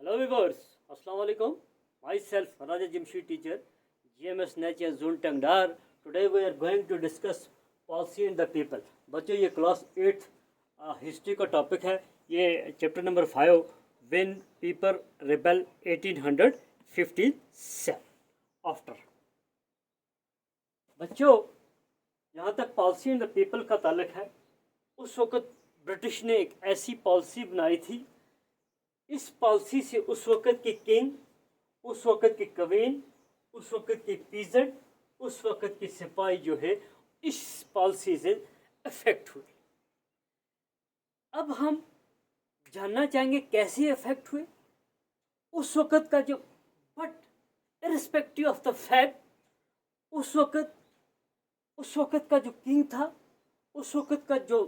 Hello viewers, Assalamu alaikum. Myself Raja Jimshi teacher, GMS Nature Zone Tangdar. Today we are going to discuss policy in the people. बच्चों ये class 8 history का topic है. ये chapter number 5 when people rebel 1857 after. बच्चों यहाँ तक policy in the people का ताल्लुक है, उस वक़्त ब्रिटिश ने एक ऐसी पॉलिसी बनाई थी. इस पॉलिसी से उस वक़्त के किंग, उस वक़्त की क्वीन, उस वक़्त की पीजेंट, उस वक़्त के सिपाही जो है इस पॉलिसी से अफेक्ट हुए. अब हम जानना चाहेंगे कैसे अफेक्ट हुए. उस वक़्त का जो but irrespective of the fact उस वक़्त का जो किंग था, उस वक़्त का जो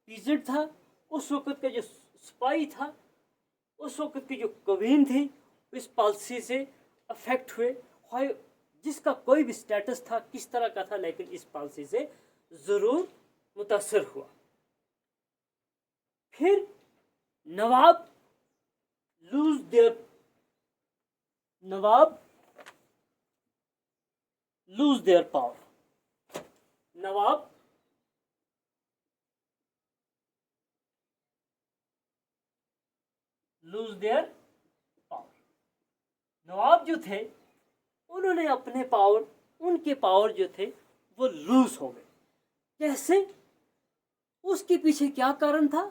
पीजेंट था, उस वक़्त का जो सिपाही था, उस वक़्त की जो क्वीन थी, इस पॉलिसी से अफेक्ट हुए. जिसका कोई भी स्टेटस था किस तरह का था, लेकिन इस पॉलिसी से ज़रूर मुतासर हुआ. फिर नवाब लूज देयर पावर. नवाब लूज देयर पावर. नवाब जो थे उन्होंने अपने पावर, उनके पावर जो थे वो लूज हो गए. कैसे? उसके पीछे क्या कारण था?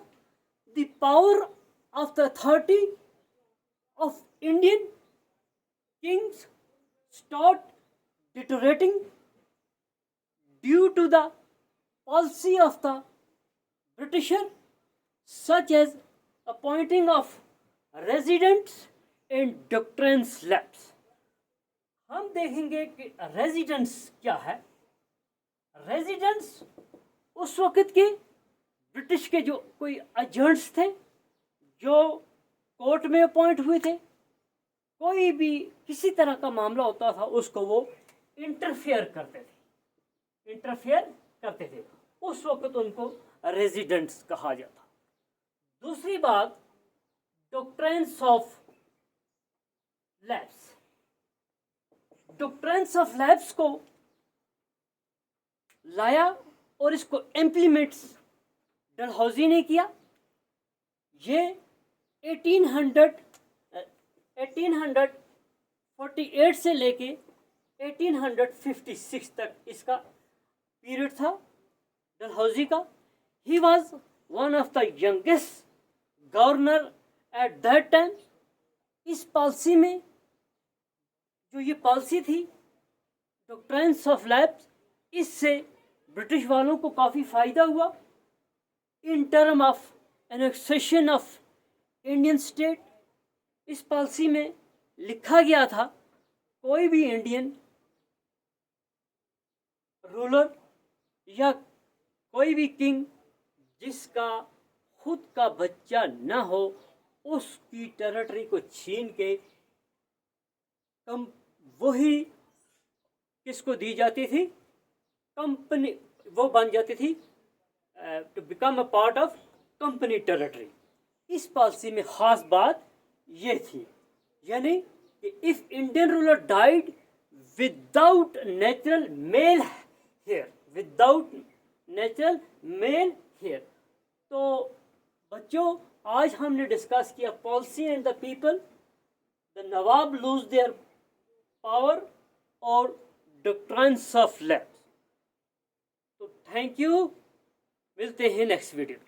The power of the authority of Indian kings start deteriorating due to the policy of the Britisher, such as appointing of residents and doctrines lapse. हम देखेंगे कि रेजिडेंट्स क्या है. रेजिडेंट्स उस वक़्त के ब्रिटिश के जो कोई एजेंट्स थे जो कोर्ट में अपॉइंट हुए थे. कोई भी किसी तरह का मामला होता था उसको वो इंटरफेयर करते थे. उस वक़्त उनको रेजिडेंट्स कहा जाता. दूसरी बात, doctrines of labs. Doctrines of labs को लाया और इसको इम्प्लीमेंट्स डलहौजी ने किया. ये 1848 से लेके 1856 तक इसका पीरियड था डलहौजी का. He was one of the youngest governor at that time. इस पॉलिसी में जो ये पॉलिसी थी डॉक्ट्रिन्स ऑफ लैब्स, इससे ब्रिटिश वालों को काफ़ी फ़ायदा हुआ in term of annexation of Indian state. इस पॉलिसी में लिखा गया था कोई भी इंडियन रूलर या कोई भी किंग जिसका खुद का बच्चा न हो उसकी टेरिटरी को छीन के वही किसको दी जाती थी, कंपनी, वो बन जाती थी to become a part of company territory. इस पॉलिसी में ख़ास बात ये थी, यानी कि if Indian ruler died without natural male heir. तो बच्चों आज हमने डिस्कस किया policy and the people, the nawab lose their power और डॉक्ट्रिन्स ऑफ लैब्स. तो थैंक यू, मिलते हैं नेक्स्ट वीडियो.